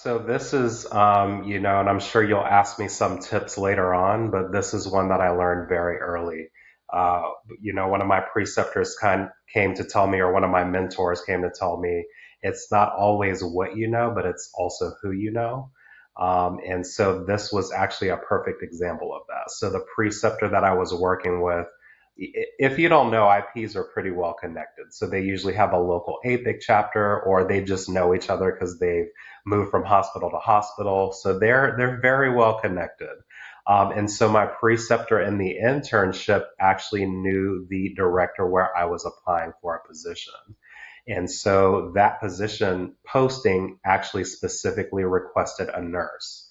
So this is, and I'm sure you'll ask me some tips later on, but this is one that I learned very early. Uh, One of my preceptors came to tell me, or one of my mentors came to tell me, it's not always what you know, but it's also who you know. And so this was actually a perfect example of that. So the preceptor that I was working with, if you don't know, IPs are pretty well connected. So they usually have a local APIC chapter, or they just know each other because they've moved from hospital to hospital. So they're very well connected. And so my preceptor in the internship actually knew the director where I was applying for a position. And so that position posting actually specifically requested a nurse.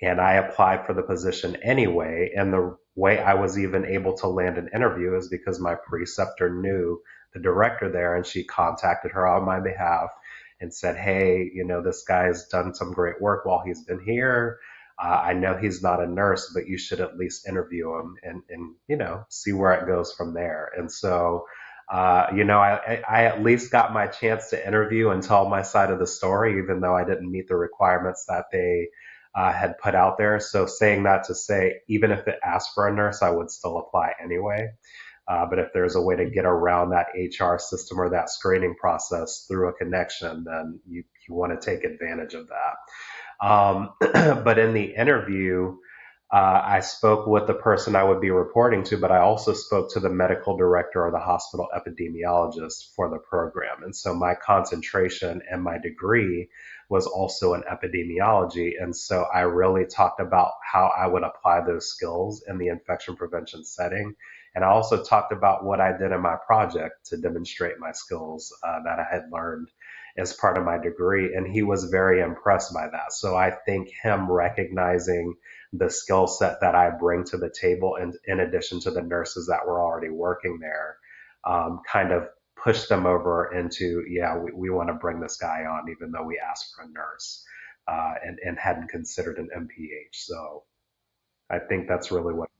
And I applied for the position anyway. And the way I was even able to land an interview is because my preceptor knew the director there, and she contacted her on my behalf and said, "Hey, this guy's done some great work while he's been here. I know he's not a nurse, but you should at least interview him and see where it goes from there." And so, I at least got my chance to interview and tell my side of the story, even though I didn't meet the requirements that they had put out there. So saying that to say, even if it asked for a nurse, I would still apply anyway. But if there's a way to get around that HR system or that screening process through a connection, then you want to take advantage of that. But in the interview, I spoke with the person I would be reporting to, but I also spoke to the medical director or the hospital epidemiologist for the program. And so my concentration and my degree was also in epidemiology. And so I really talked about how I would apply those skills in the infection prevention setting. And I also talked about what I did in my project to demonstrate my skills that I had learned as part of my degree. And he was very impressed by that. So I think him recognizing the skill set that I bring to the table, and in addition to the nurses that were already working there, kind of pushed them over into, yeah, we want to bring this guy on, even though we asked for a nurse and hadn't considered an MPH. So I think that's really what